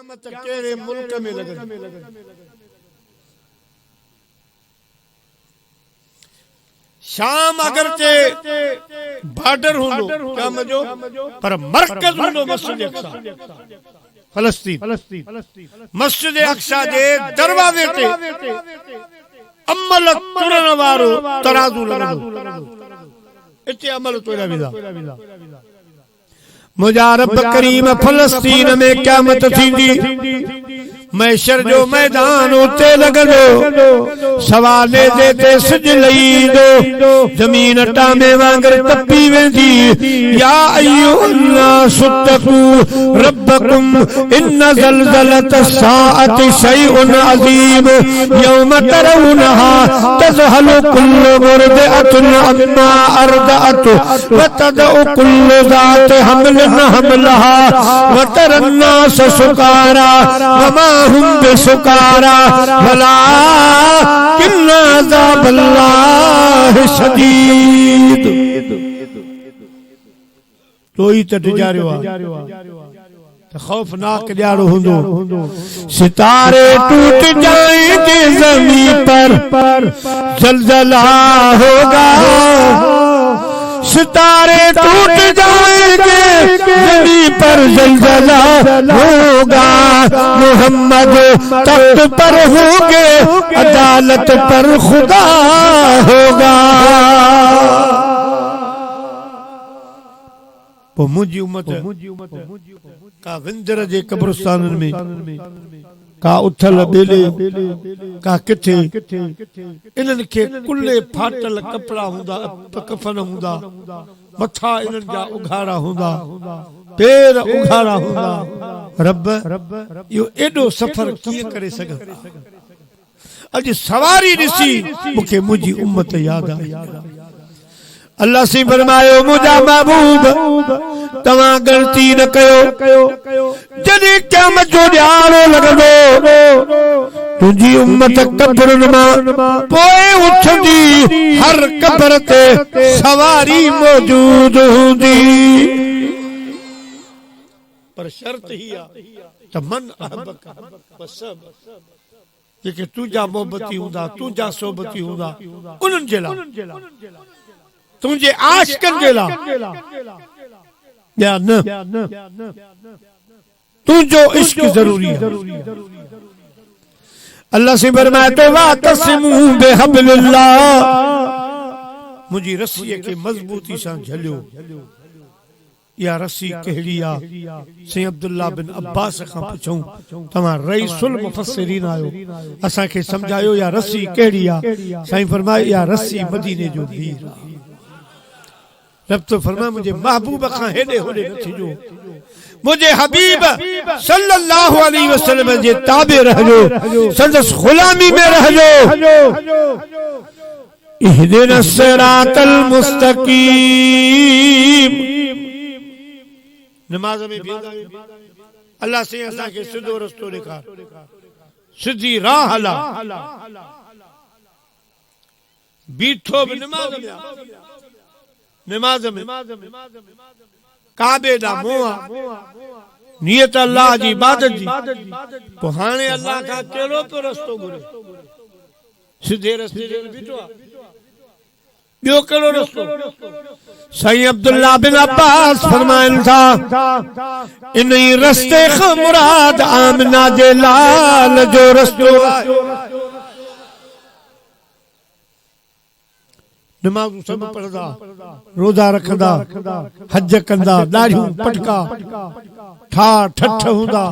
क़यामत कहिड़े मुल्क में लॻंदी। शाम अगरचे बॉर्डर हूंदो क़यामत जो, पर मरकज़ हूंदो मस्जिद अक़सा फ़लस्तीन। मस्जिद अक़सा जे दरवाज़े ते अमल तुरण वारो तराज़ू लॻंदो, इते अमल तुरिया वेंदा। मुंहिंजा रब करीम फ़लस्तीन में क़यामत थींदी, मैशर जो मैदान उते लॻंदो, सवाले ते सिज लहींदो, ज़मीन टामे वांगर तपी वेंदी। या अय्युहन्नासु तक़ू रब्बकुम इन्न ज़लज़लत साअति शैउन अज़ीम यौम तरौनहा तज़हलु कुल्लु मुर्दिअतिन अम्मा अर्दअत व तदउ कुल्लु ज़ाति हमलिन हमलहा व तरन्नास सुकारा वमा हुम बिसुकारा वलाकिन्न अज़ाबल्लाहि शदीद। तो ही त डिजारियो आहे त खौफनाक ॾियारो हूंदो। सितारे टूट जाएंगे ज़मीन पर ज़लज़ला होगा, सितारे टूट जाएंगे ज़मीन पर ज़लज़ला होगा। मोहम्मद तख्त पर होंगे, अदालत पर खुदा होगा। पोइ मुंहिंजी उम्मत का विंदर जे कब्रस्ताननि में, का उथल बेले, का किथे, इन्हनि खे कुल्ले फाटल कपड़ा हूंदा, कफन हूंदा, मथा इन्हनि जा उघाड़ा हूंदा, पेर उघाड़ा हूंदा। रब इहो एॾो सफ़र कीअं करे सघंदा? अॼु सवारी ॾिसी मूंखे मुंहिंजी उम्मत यादि आई। अल्लाह से फरमायो मुंहिंजा महबूब तव्हां ग़लती न कयो, जॾहिं क़यामत जो ॾियारो लॻंदो तुंहिंजी उम्मत कब्रनि मां पोइ उथंदी, हर कब्र ते सवारी मौजूद हूंदी। पर शर्त ही आहे त मन अहबक वसब, जेके तुंहिंजा मोहबती हूंदा, तुंहिंजा सोबती हूंदा, उन्हनि जे लाइ, तुंहिंजे आशिकनि जे लाइ, या न तुंहिंजो इश्क ज़रूरी आहे। अल्लाह से फरमाए तो वातसिमू बिहब्लिल्लाह, मुंहिंजी रस्सीअ खे मज़बूती सां झलियो। या रस्सी कहिड़ी आहे? साईं अब्दुल्ला बिन अब्बास खां पुछूं, तव्हां रईसुल मुफस्सिरीन आहियो, असांखे सम्झायो या रस्सी कहिड़ी आहे? साईं फरमाए या रस्सी मदीने जो दीर आहे। रब तो फरमाए मुझे महबूब खां हेॾे होॾे न थिजो, मुझे हबीब सल्लल्लाहु अलैहि वसल्लम जे ताबे रहजो, संदसि ग़ुलामी में रहजो। इहदिना सिरातल मुस्तकीम। नमाज में भी अल्लाह से असांखे सिधो रस्तो ॾेखार, सिधी राह हला। बीठो बि नमाज में काबे दा मुंह, नियत अल्लाह जी इबादत जी। पोइ हाणे अल्लाह खां कहिड़ो पियो रस्तो घुरे? सिधे रस्ते ते बीठो आहे, ॿियो कहिड़ो रस्तो? साईं अब्दुल्ला बिन अब्बास फरमाइनि था, इन रस्ते खां मुराद आमिना जे लाल जो रस्तो आहे। नमाज़ सब पढ़दा, रोजा रखंदा, हज कंदा, दाढ़ियूं पटका ठा ठठ हूंदा,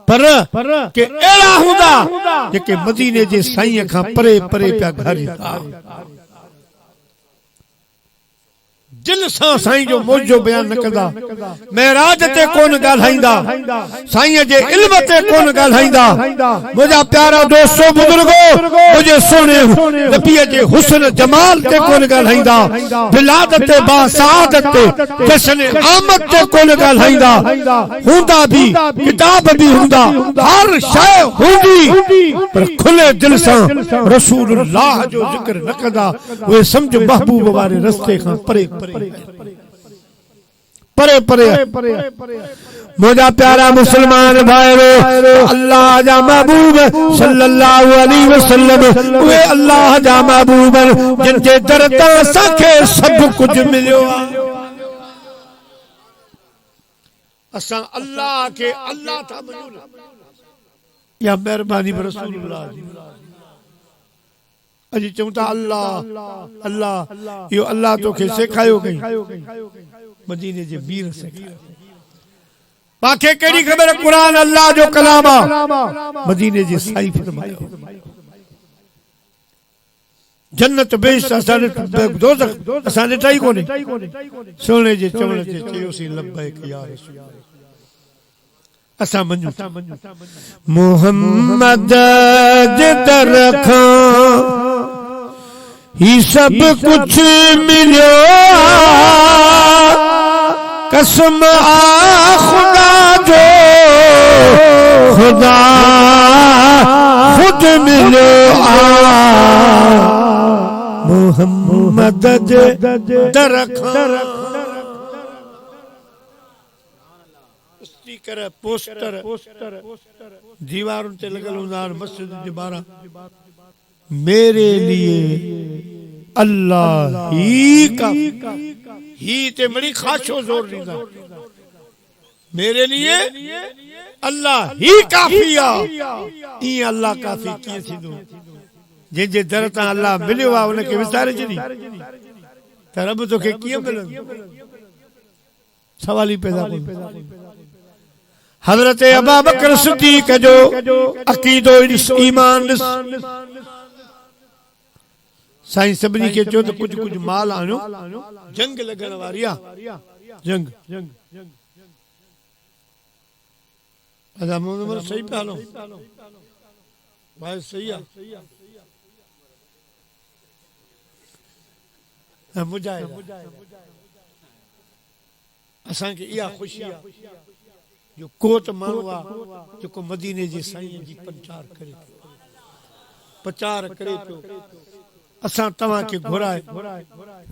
पर के अहिड़ा हूंदा जेके मदीने जे साईं खां परे परे पिया घारींदा। दिल सां साईं जो मौजो बयान न कंदा, महराज ते कोन ॻाल्हाईंदा, साईं जे इल्म ते कोन ॻाल्हाईंदा। मुंहिंजा प्यारा दोस्तो बुजुर्गो, मुंहिंजे सोने नबीअ जे हुस्न जमाल ते कोन ॻाल्हाईंदा, विलादत ते बासादत ते जश्न आमद ते कोन ॻाल्हाईंदा। हूंदा भी किताब भी हूंदा, हर शइ हूंदी, पर खुले दिल सां रसूलुल्लाह जो ज़िक्र न कंदा। उहे सम्झ महबूब वारे रस्ते खां परे परे परे मुझा प्यारा मुसलमान भाईरो अल्लाह जा महबूब सल्लल्लाहु अलैहि वसल्लम वे अल्लाह जा महबूब जिनके दर ते असांखे सब कुछ मिलियो असां अल्लाह के अल्लाह था मयूर या मेहरबानी रसूलुल्लाह अजी चऊं अल्लाह अल्लाह यो अल्लाह तोखे सिखायो कई मदीने जे वीर सिखायो बाकी केड़ी खबर कुरान अल्लाह जो कलाम मदीने जे साईं फरमायो जन्नत बेश असाने दोज़ख असाने टाई कोने सोने जे चवण जे चयोसी लब्बैक या रसूल असा मंजू मोहम्मद जे दर खां ही सब कुछ मिलियो कसम आ खुदा जो खुदा खुद मिलो मोहम्मद जे दर स्पीकर पोस्टर दीवारों ते लगल हूंदा मस्जिद जे बारा मेरे लिए अल्लाह ही का ही ते बड़ी खाशो जोर दींदा मेरे लिए अल्लाह ही काफी आ ई अल्लाह काफी किए थींदो जे जे दर ता अल्लाह मिलियो आ उनके विचारे छडी त रब तोखे कीअं मिलंदो सवाल ही पैदा कोन हजरत अबू बकर सिद्दीक जो अकीदो ईमान साईं सभिनी खे चयो त कुछ कुछ माल आणियो जंग लगण वारी आ जंग अदा मोहम्मद सही पे हलो भाई सही आ मुजाहिद असां के इया खुशी आ जो कोट माण्हू आ जेको मदीने जे साईं जी प्रचार करे पियो असां तव्हां के घुराए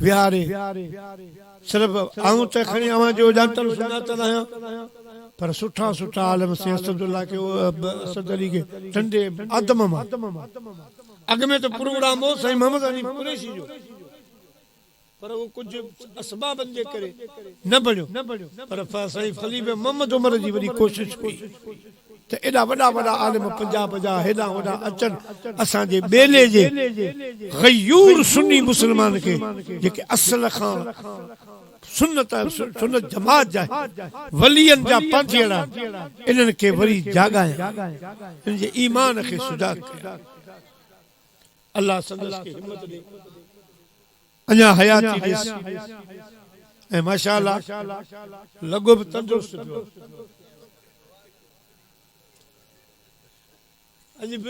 विहारे सिर्फ आऊं त खणी आवां जो जानतल सुञातल आहियां पर सुठा सुठा आलम से असदुल्लाह के असद अली के ठंडे आदम मां अग में तो प्रोग्राम हो साईं मोहम्मद अली कुरैशी जो पर वो कुछ असबाबन जे करे न बणियो पर साईं खलीफ मोहम्मद उमर जी वरी कोशिश हुई त एडा वडा वडा आलिम पंजाब जा हेडा वडा अचन असां जे बेले जे गयूर सुन्नी मुसलमान के जेके असल खां सुन्नत जमात जा वलियन जा पंथियड़ा इनन के वरी जागाए इन जे ईमान के सुजाग अल्लाह संदस के हिम्मत दे अञा हयाती देस ए माशाअल्लाह लगो भी तंदुरुस्त थियो अजीब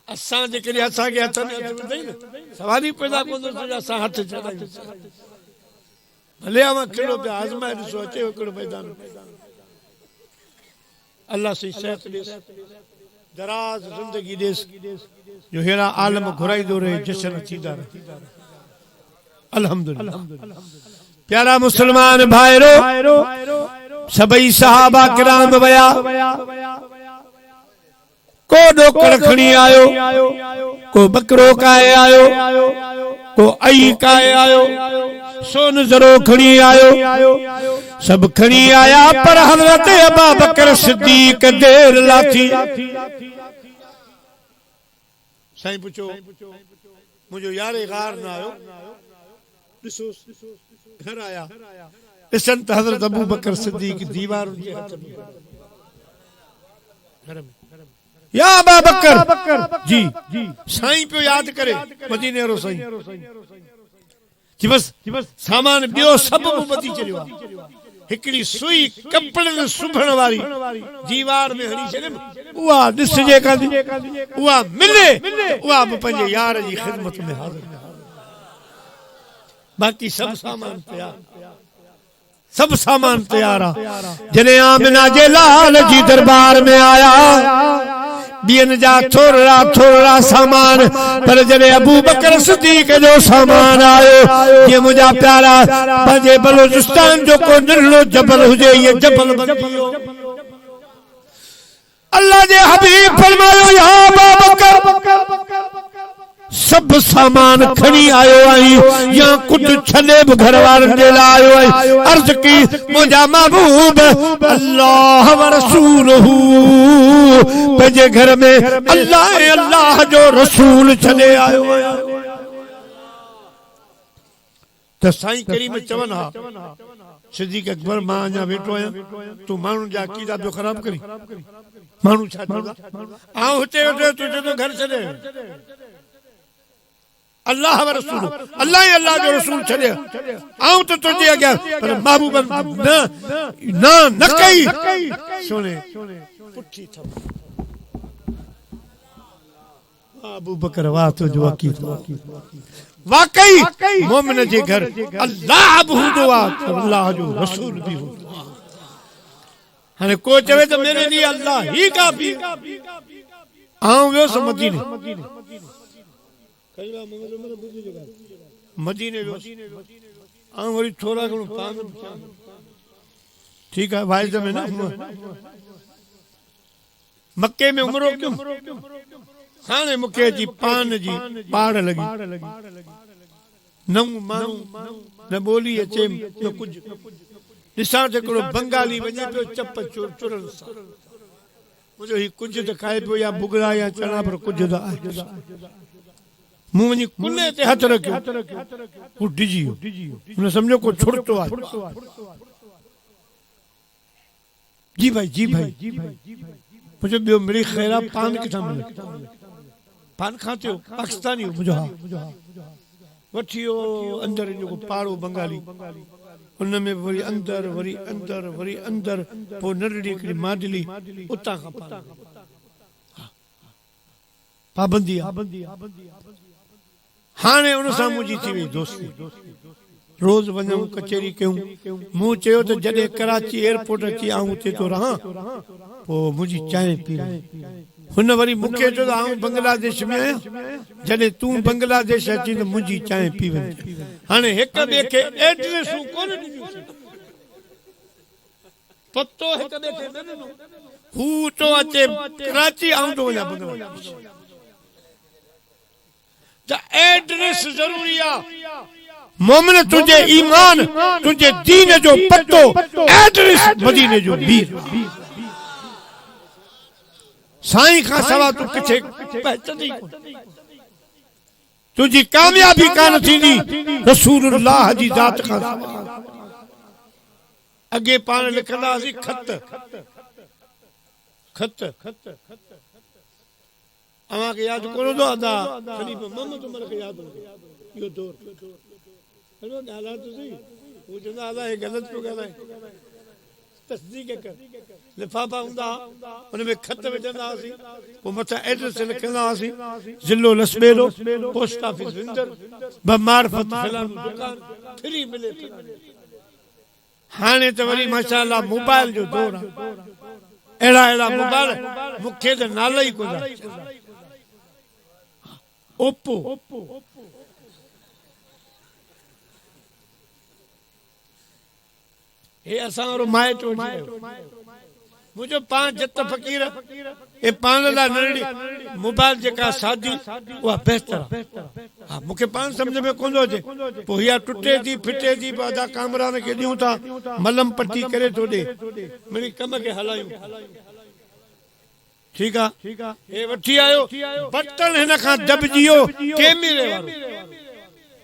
असां जे करे असां के हथ में सवारी पैदा कोन असां हथ चढ़ाई भले आवा किलो पे आजमाए ॾिसो अचे हिकिड़ो मैदान अल्लाह से सेहत ॾेस दराज जिंदगी ॾेस जो हेड़ा आलम घुराईंदो रहे जश्न थींदा रहे अल्हम्दुलिल्लाह प्यारा मुसलमान भाईरो सभई सहाबा किराम वया को डोकर खणी आयो को बकरो काए आयो को आई काए आयो सोन जरो खणी आयो सब खणी आया पर हजरत अबू बकर सिद्दीक देर लाथी साईं पुछो मुझो यारे गार ना आयो ॾिसो घर आया ॾिसन त हजरत अबू बकर सिद्दीक दीवार जे हथ में घर में या अबू बकर जी साईं पे याद करे मदीने रो साईं कि बस सामान बियो सब मुबती चलियो हिकड़ी सुई कपड़े सुभण वाली दीवार में हणी छे उहा दिसजे कांदी उहा मिले उहा पंजे यार जी खिदमत में हाजिर बाकी सब सामान तैयार आ जने आमिना जे लाल जी दरबार में आया बियन जा थोड़ा थोड़ा सामान पर जरे अबू बकर सिद्दीक जो सामान आयो ये मुझा प्यारा पंजे बलूचिस्तान जो को नल्लो जबल हुजे ये जबल बन गयो। अल्लाह जे हबीब फरमायो या अबू बकर सब सामान खणी आयो आई या कुछ छले घर वारन दे लायो आई। अर्ज की मुझा महबूब अल्लाह व रसूलहू पंहिंजे घर में अल्लाह जो रसूल छले आयो है। तो साईं करीम चवन हा सिद्दीक़ अकबर मां अञा वेठो आहियां तू माण्हू जा अकीदा पियो ख़राब करी माण्हू छा चवंदा आऊं हुते वेठो तू जो घर छॾे अल्लाह व रसूल अल्लाह जो रसूल छॾे आऊं तो तुझे अॻियां पर महबूब न कई सुने पुठी थो अबू बकर वाह तुझो अकीदो वाकई मोमिन जे घर अल्लाह भी हूंदो आहे अल्लाह जो रसूल भी हूंदो आहे। हाणे को चवे त मेरे लिए अल्लाह ही काफ़ी आऊं वियुसि मदीने वियुसि आऊं वरी थोरा घणो पान ठीकु आहे वाइद में न मक्के में उमरो क्यों हाणे मूंखे अची पान जी पाड़ लगी न माण्हू न ॿोली अचे न कुझु ॾिसां त हिकिड़ो बंगाली वञे पियो चप चुरनि सां मुंहिंजो ही कुझु त खाए पियो या भुॻड़ा या चणा पर कुझु त आहे मूं वञी कुने ते हथ रखियो हू डिॼी वियो हुन सम्झो को छुड़तो आहे जी भाई मुझे ॿियो मिली ख़ैर आहे पान किथां मिले पान खाते हो पाकिस्तानी हो मुझे हाँ वठी हो अंदर जो पाड़ो बंगाली उनमें वरी अंदर पो नरड़ी हिकिड़ी माडली उतां खां पाबंदी हाणे उन सां मुंहिंजी थी वई दोस्ती रोज वञूं कचहरी कयूं मूं चयो त जॾहिं कराची एयरपोर्ट अची आऊं उते तो रहां पोइ मुंहिंजी चांहि पी हुन वरी मूंखे चयो त आऊं बांग्लादेश में आहियां जॾहिं तूं बांग्लादेश अची त मुंहिंजी चांहि पी वञे हाणे हिक ॿिए खे एड्रेसूं कोन ॾिनियूं पतो हिक ॿिए खे न ॾिनो हू तो अचे कराची आऊं तो वञा बांग्लादेश त एड्रेस ज़रूरी आहे मोमिन तुझे ईमान तुझे दीन जो पतो एड्रेस मदीने जो बीर साईं खां सवा तू किथे पहचानी तुझी कामयाबी कान थींदी रसूलुल्लाह जी ज़ात खां सवा अगे पाण लिखंदासीं खत अवां खे यादि कोन हूंदो अदा ख़लीफ़ा मोहम्मद उमर खे यादि हूंदो इहो दौर ॻाल्हाए तो सही वो चवंदा अदा हे ग़लति पियो ॻाल्हाए तस्दीक कर लिफ़ाफ़ा हूंदा हुनमें ख़त विझंदा हुआसीं पोइ मथां एड्रेस लिखंदा हुआसीं ज़िलो लसबेलो पोस्ट ऑफिस विंदर बमारफत फलाणो दुकान फ्री मिले हाणे त वरी माशाअल्लाह मोबाइल जो दौर आहे अहिड़ा मोबाइल मूंखे त नाला ई कोन ओप्पो हे असां वारो माइट मुझे पांच जत फकीर ए पान ला नरड़ी मोबाइल जेका सादी वा बेहतर हां मुखे पान समझ में कोन अचे पोया टुटे थी फिटे थी बादा कामरान के दियूं था मलम पट्टी करे तो दे मेरी कम के हलायूं ठीक है ए वठी आयो बटन हिन खां दबजियो कैमरे वारो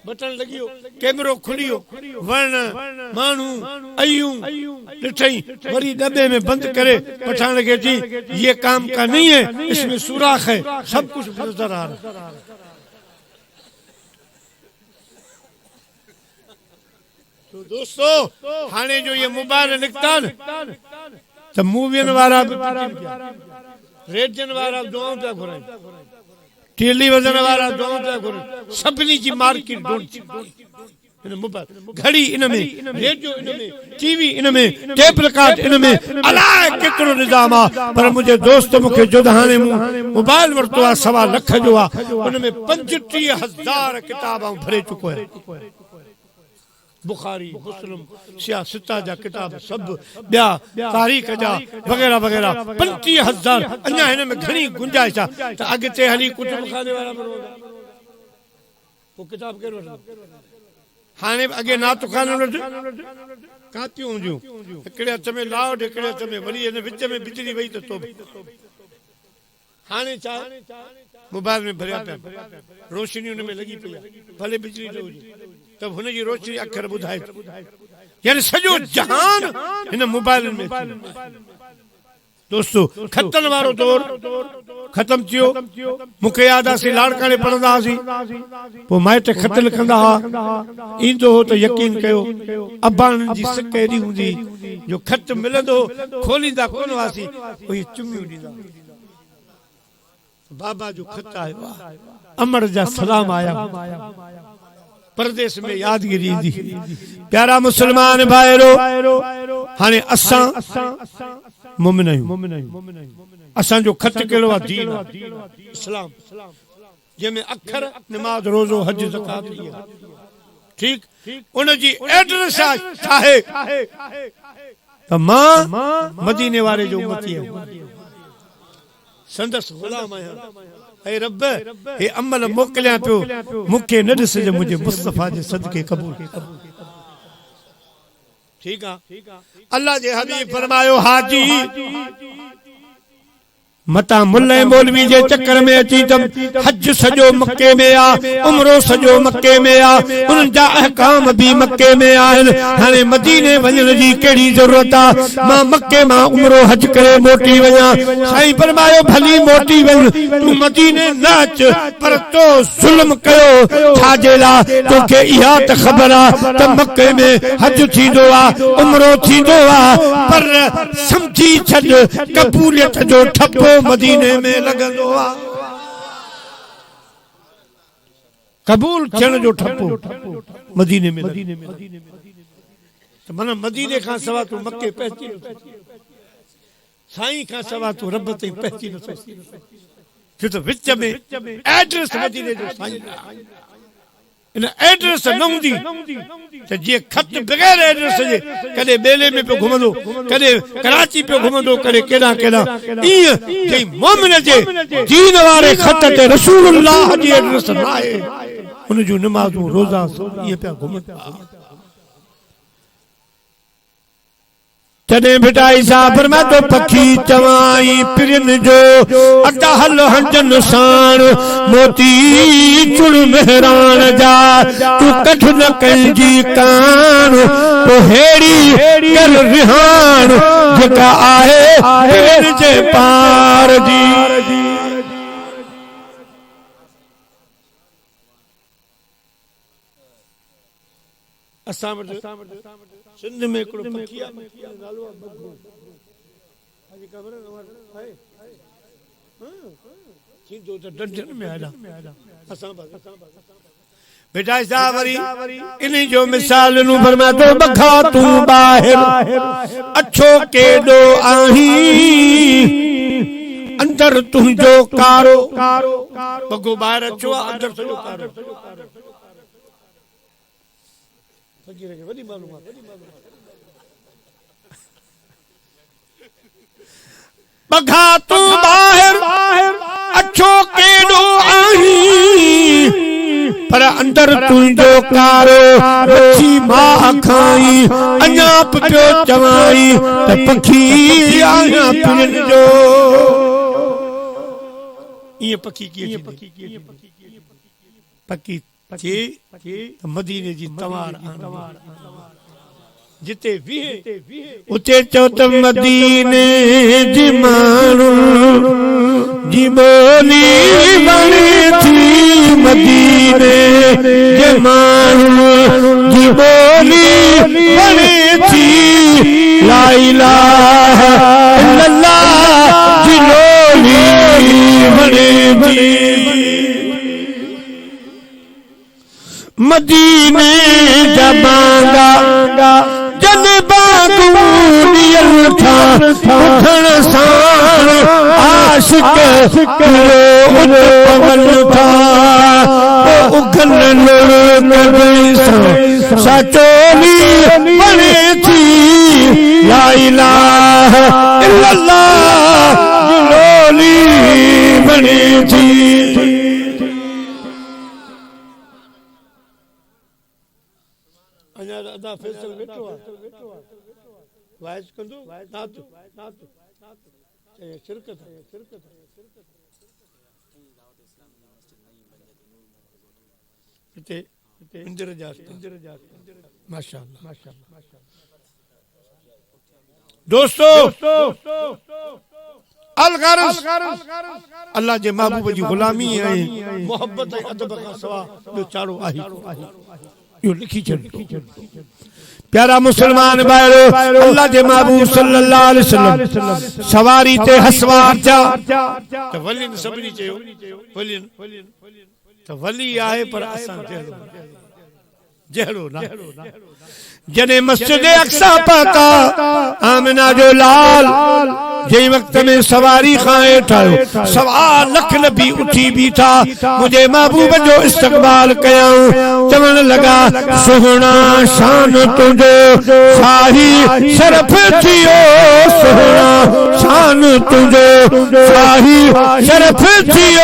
बटन लगियो कैमरो खुलियो वण मानू अयूं ॾिठई वरी डब्बे में बंद करे पठान के जी ये काम का नहीं है इसमें सुराख है सब कुछ नजर आ रहा तो दोस्तों हाने जो ये मोबाइल निकता तो मूवियन वाला रेडियन वाला दुआओं पे घुराई टेलीविजन वाला दुआओं पे घुराई सबनी जी मार्केट इन मोबाइल घड़ी इन में रेडियो इन में टीवी इन में टेप रिकॉर्ड इन में अलाए केतिरो निज़ाम आ पर मुझे दोस्त मुखे जुद हाणे मोबाइल वरतो आ 1.25 लख जो आ उन में 35,000 किताब भरे चुको है बुखारी मुस्लिम सिया सिता जा किताब सब बिया तारीख जा वगैरह वगैरह 35,000 अन्या हिन में घणी गुंजाइश आ त अगते हली कुतुब खाने वाला बनोगा वो किताब केरो हाने अगे ना तो खाने कापियूं हुंदियूं हिकिड़े हथ में लाउड हिकिड़े हथ में वरी हिन विच में बिजली वई त तो हाने छा मोबाइल में भरिया पिया रोशनी उन में लगी पई भले बिजली न हुजे तब हुन जी रोशनी अखर बुधाए यानी सॼो जहान हिन मोबाइल में दोस्तों खतन वारो दौर खत्म थियो मुखे याद आसी लाड़काने पढ़ंदा हुआसीं पोइ माइट खत लिखंदा हुआ ईंदो हो त यकीन कयो अबाणनि जी सिक एॾी हूंदी जो खत मिलंदो खोलींदा कोन हुआसीं उहे चुमियूं ॾींदा बाबा जो खत आयो अमर जा सलाम आया परदेस में यादगिरी दी प्यारा मुसलमान भाइरो हाणे असां मोमिन आहियूं असांजो खत कहिड़ो आहे दीन इस्लाम जंहिंमें अखर नमाज रोज़ो हज ज़कात ठीक उन जी एड्रेस आहे त मां मदीने वारे जो उम्मती आहियां संदस गुलाम आहियां ऐ रब हे अमल मोकिलिया पियो मूंखे न ॾिसजे मुंहिंजे मुस्तफ़ा जे सदके क़बूल ठीक है अल्लाह जे हबीब फरमायो हाजी मता मुल्ले मौलवी जे चक्कर में अची तम हज सजो मक्के में आ उम्रो सजो मक्के में आ उन जा अहकाम भी मक्के में आहिन हाने मदीने वञण जी केड़ी जरूरत आ मां मक्के मां उम्रो हज करे मोटी वञा साईं फरमायो भली मोटी वञ तू मदीने न अच पर तो जुल्म कयो छाजेला तोखे इहा त ख़बर आ त मक्के में हज थींदो आ उम्रो थींदो आ पर समझी छॾ कबूलियत जो ठप्पो मदीने में लगंदो आ कबूल थियण जो ठप्पो मदीने में मन मदीने खां सवा तू मक्के पहुची साईं खां सवा तू रब ते पहुची न छो त विच में एड्रेस मदीने जो साईं इन एड्रेस न हूंदी त जीअं खत बग़ैर एड्रेस जे कॾहिं बेले में पियो घुमंदो कॾहिं कराची पियो घुमंदो कॾहिं केॾां केॾां ईअं जंहिं मोमिन जे दीन वारे खत ते रसूलुल्लाह जी एड्रेस न आहे हुन जूं नमाज़ूं रोज़ा ईअं पिया घुमनि तॾहिं भिटाई साहब मैं तो पखी चवाई पिरन जो अटहल हंजन साण मोती चुड़ मेहरान जा तू कठ न कंजी कान तो हेड़ी कर रिहान जेका आहे पिरन जे पार जी असां सिंध में हिकिड़ो पखी आहे नालो आहे बगो अॼु ख़बर आहे थींदो त डंडन में हला असां बेटा साहब वरी इन्हीं जो मिसाल नु फरमा तो बखा तू बाहिर अच्छो केडो आही अंदर तुंहिंजो कारो बगो ॿाहिरि अचो आहे अंदर सॼो कारो फकीर खे वॾी मालूमात बखा तू बाहिर अच्छो केडो आही पर अंदर तुंहिंजो कारो मच्छी मां खाई अञा पियो चवाई त पखी आहियां पिरन जो ईअं पखी कीअं पखी थी मदीने जी तवार जिते वीहे उते चो त मदीने जी माण्हू जी बोली बणी थी मदीने जे माण्हू जी बोली बणी थी ला इलाहा इल्लल्लाह जी बोली बणी थी मदीने जा बांगा जन बागूनियल था उठन साण आशिक किलो उन पवन था उगन लोग सचोली बने थी ला इलाहा इल्लल्लाह लोली बने थी अदा फैसल बैठो वाइस कंदो नात शिरकत इंदिर जास माशाअल्लाह दोस्तों अलगर्ज अल्लाह जे महबूब जी गुलामी है मोहब्बत अदब का सवा जो चारो आही यो लिखी चल प्यारा मुसलमान भाइयो अल्लाह जे महबूब सल्लल्लाहु अलैहि वसल्लम सवारी ते हसवार जा त वली सभनी चयो वली त वली आहे पर असां जहड़ो ना जने मस्जिद अक्सा पता आमिना जो लाल जे वक्त में सवारी खाए ठायो 1.25 लाख नबी उठी बीठा मुझे महबूब जो इस्तकबाल कयाऊं चवण लगा सुहना शान तुझो शाही शरफ थियो सुहना शान तुझो शाही शरफ थियो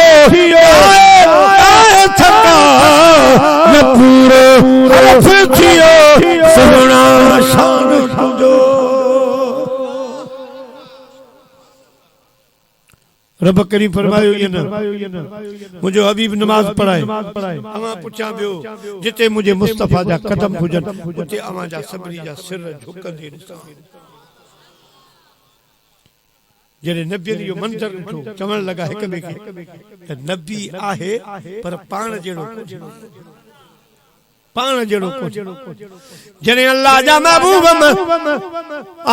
थका न पूरो शरफ थियो सुहना शान तुझो रब करीम फरमायो ये ना मुझे हबीब नमाज पढ़ाए अमा पुछा बियो जिते मुझे मुस्तफा जा कदम हुजन उते अमा जा सभनी जा सिर झुकंदे जरे नबी जो मंजर उठो चवण लगा एक बे के नबी आहे पर पाण जेड़ो पाण जेड़ो जने अल्लाह जा महबूब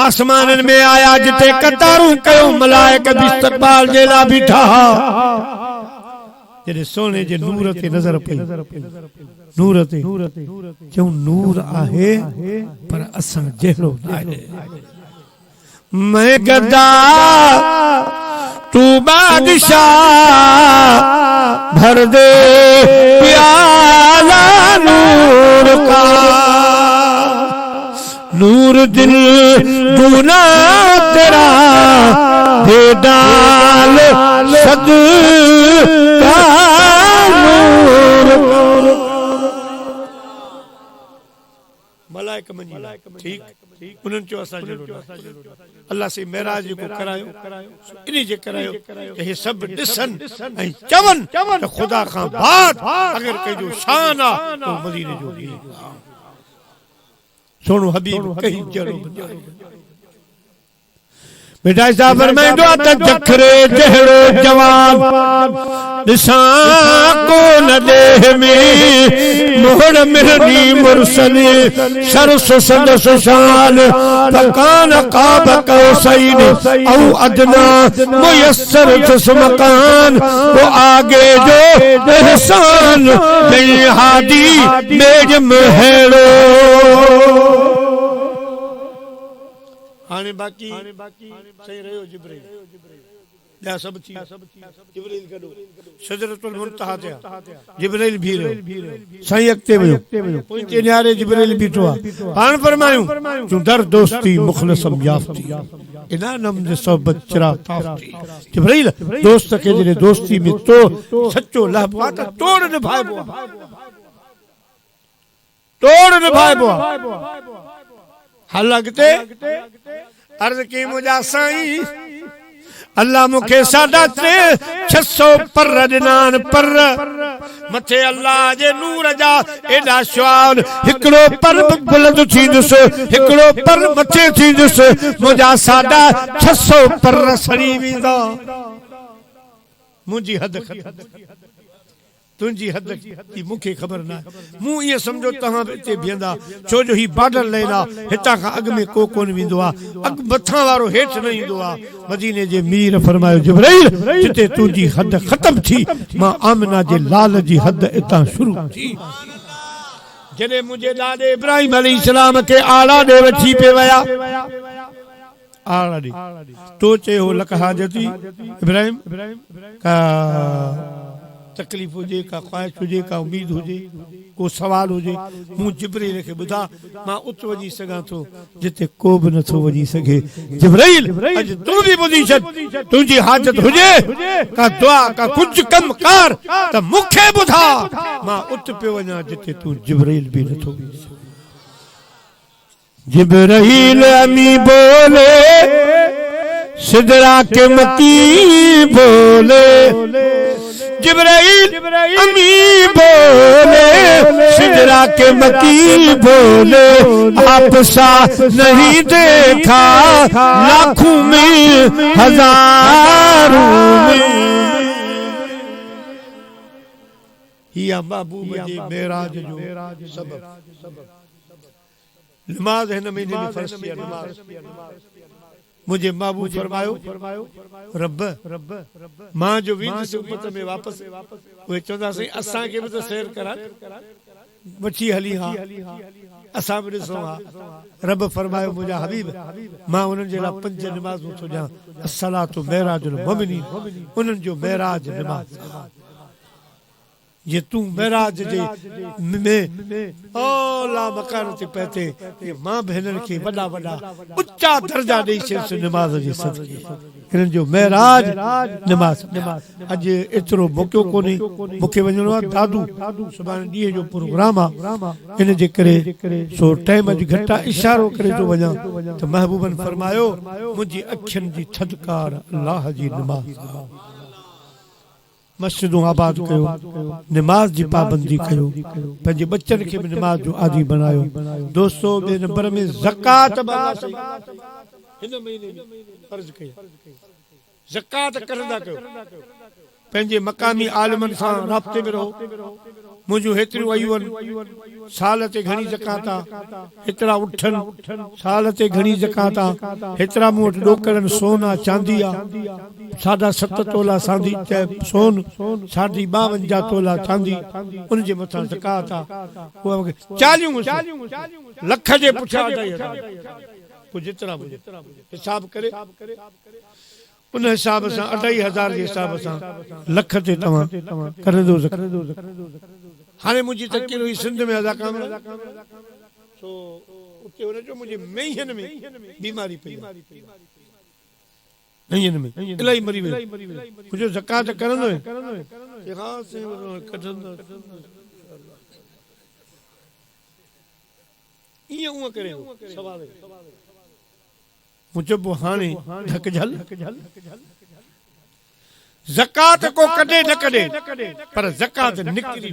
आसमान में आया जिते कतारूं कयो मलाइका भी इस्तकबाल जेला बीठा जने सोने जे नूर ते नजर पई नूर ते क्यों नूर आहे पर असां जेड़ो आहे मैं गदा तू बादशाह भर दे प्याला नूर का नूर दिल दूना तेरा दे डाल सदका नूर मलाइका मनी ठीक उन्हनि चयो असां अल्लाह से मेराज को करायो इन्ही जे करायो कि हे सब ॾिसनि ऐं चवनि त ख़ुदा खां बाद अगर कंहिंजो शान आहे त मदीने जो सोनो हबीब कहीं जड़ो बेटा साहब फरमाइंदो आहे त जखरे जहिड़ो जवान ॾिसां को न ॾेह में मोहर मिरनी मुरसली सरस संदस शान फकान काब कौसैन औ अदना मुयस्सर तस मकान वो आगे जो एहसान नहीं हादी मेज महलो हाने बाकी सही रहियो जिब्रील या सब थी जिब्रील कढो शजरतुल मुंतहा ते जिब्रील भी रहियो सही अॻिते वियो पोइ न्यारे जिब्रील बीठो आहे पाण फरमायूं तूं दर दोस्ती मुखलसम याफ्ती इना नम जे सोबत चिरा ताफ्ती जिब्रील दोस्त के जरे दोस्ती में तो सच्चो लहबा त तोड़ निभाइबो हल अॻिते अर्ज़ की मुंहिंजा साईं अल्लाह मूंखे 650 पर ॾिनान पर मथे अल्लाह जे नूर जा एॾा शुआर हिकिड़ो पर बुलंद थींदुसि हिकिड़ो पर मथे थींदुसि मुंहिंजा 650 पर सड़ी वेंदा मुंहिंजी हद तुंहिंजी हद की मूंखे ख़बर न मूं ईअं सम्झो तव्हां बि हिते बीहंदा छो जो ही बॉर्डर लाइन आहे हितां खां अॻु में को कोन वेंदो आहे अॻु मथां वारो हेठि न ईंदो आहे मदीने जे मीर फरमायो जिब्रील जिते तुंहिंजी हद ख़तम थी मां आमिना जे लाल जी हद हितां शुरू थी जॾहिं मुंहिंजे ॾाॾे इब्राहिम अलैहिस्सलाम खे आला ॾे वठी पे विया आला ॾे तो चयो लख हाजती इब्राहिम का तकलीफ़ हुजे का ख्वाहिश हुजे का उम्मीद हुजे को सवाल हुजे मूं जिब्रील खे ॿुधा मां उत वञी सघां थो जिते को बि नथो वञी सघे जिब्रील अॼु तूं बि ॿुधी छॾ तुंहिंजी हाजत हुजे का दुआ का कुझु कमु कर त मूंखे ॿुधा मां उत पियो वञा जिते तूं जिब्रील बि नथो वञी सघे जिब्रील अमी बोले सिदरा के मकी बोले जिब्राइल अमी बोले सिदरा के मकी बोले आप सा नहीं देखा लाखों में हजारों में हिया महबूब जी मेराज जो सबब नमाज है नमीने में फर्ज किया नमाज मुझे महबूब फरमायो रब मां जो विंदसि उम्मत में वापस उहे चवंदा साईं असां खे बि त सैर करा वठी हली हा असां बि ॾिसूं हा रब फरमायो मुंहिंजा हबीब मां उन्हनि जे लाइ 5 नमाज़ूं थो ॾियां अस्सलातु मेराजुल मुमिनीन उन्हनि जो मेराज नमाज ये तू मेराज जे में ओला मकान ते पहुते ये मां भेनर के वडा वडा उच्चा दर्जा दे से नमाज जे सदके इन्हनि जो मेराज नमाज अज एतिरो मौक़ो कोन्हे मूंखे वञणो आहे दादू सुभाणे ॾींहं जो प्रोग्राम आहे इन जे करे सो टाइम अॼु घटि आहे इशारो करे थो वञा त महबूबन फरमायो मुंहिंजी अखियुनि जी थदकार अल्लाह जी नमाज मस्जिदों आबाद कयो नमाज जी पाबंदी कयो पंहिंजे बच्चन खे भी नमाज जो आदी बनायो दोस्तों बे नंबर में ज़कात हिन महीने में फर्ज कई ज़कात करंदा कयो पंहिंजे मकामी आलिमन सां राब्ते में रहो मुंहिंजूं हेतिरियूं आयूं आहिनि साल ते घणी ज़कात आहे हेतिरा उठनि साल ते घणी ज़कात आहे हेतिरा मूं वटि ॾोकरनि सोना चांदी आहे 7.5 तोला चांदी सोन 52 तोला चांदी उन जे मथां ज़कात आहे उहा 40 लख जे पुठियां 2.5 पोइ जेतिरा हिसाब करे उन हिसाब सां 2.5 जे हिसाब सां लख ते तव्हां करंदो हाणे मुंहिंजी तकलीफ़ हुई सिंध में अदा काम सो उते वञो जो मुंहिंजे मेहन में बीमारी पई मेहन में इलाही मरी वई मुंहिंजो ज़कात करंदो हा कढंदो ईअं उअं करे सवाल मुझे हाणे ढक झल ज़कात को कॾे न कॾे पर ज़कात निकिरी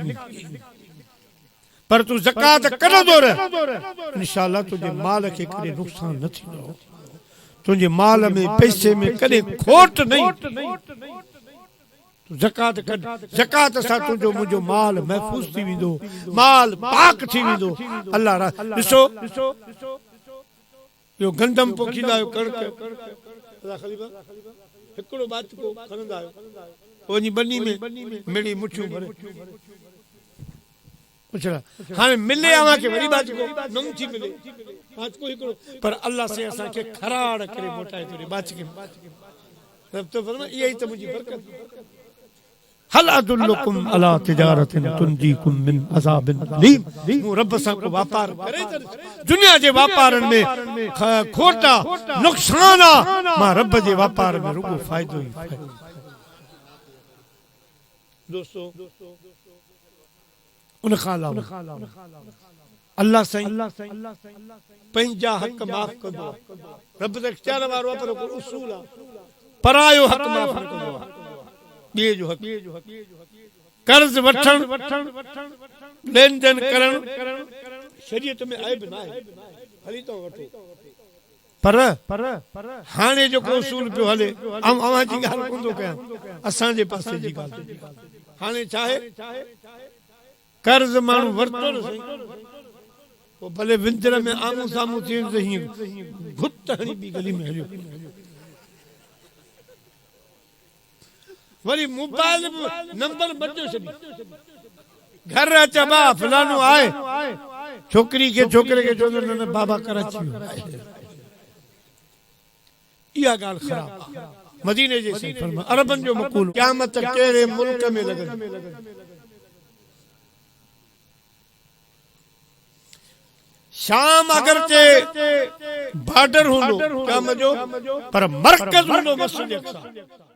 पर तू ज़कात करंदो रह इंशाअल्लाह तुझे माल खे कॾे नुक़सान न थींदो तुझे माल में पैसे में कॾे खोट नहीं तू ज़कात कर ज़कात सां तुझो मुझो माल महफूज़ थी वेंदो माल पाक थी वेंदो अल्लाह ॾिसो यो गंदम पोखींदा आहियो कणक ख़लीफ़ा हिकिड़ो बाटको खणंदा आहियो वञी बनी में मिड़ी मुठियूं भरे पुछड़ा हाणे मिले आवां के वरी बाटको नम थी मिले बाटको हिकिड़ो पर अल्लाह से असां खे खराड़ करे मोटाए थो बाटके रब तो फरमा इहा ई त मुंहिंजी बरकत हल अदुल्लुकुम अला तिजारतिन तुंजीकुम मिन अज़ाबिन अलीम मूं रब सां को वापार करे दुनिया जे वापारनि में खोटा नुक़सान आहे मां रब जे वापार में रुगो फ़ाइदो ई फ़ाइदो दोस्तों उन खां अलावा अल्लाह साईं पंहिंजा हक़ माफ़ कंदो रब त इख्तियार वारो आहे पर को उसूल आहे परायो हक़ माफ़ न कंदो आहे ॿिए जो हक़ कर्ज़ वठण लेन देन करण शरीयत में आइब न आहे हली तो वठो पर हाणे जो को उसूल पियो हले अवां जी ॻाल्हि कोन थो कयां असां जे पासे जी ॻाल्हि हाणे चाहे कर्ज़ माण्हू वरितो न सही पोइ भले विंदर में आम्हूं साम्हूं थी त हीअं घुट हणी ॿी गली में हलियो वरी मोबाइल नंबर बदिलियो छॾी घर अच बा फलानो आहे छोकरी के छोकरे के चवंदा बाबा कराची इहा ॻाल्हि ख़राब मदीने जे सफ़र में अरबन जो मक़ूल क़यामत कहिड़े मुल्क में लॻंदी शाम अगरचे बॉर्डर हूंदो क़यामत जो पर मरकज़ हूंदो मस्जिद अक़सा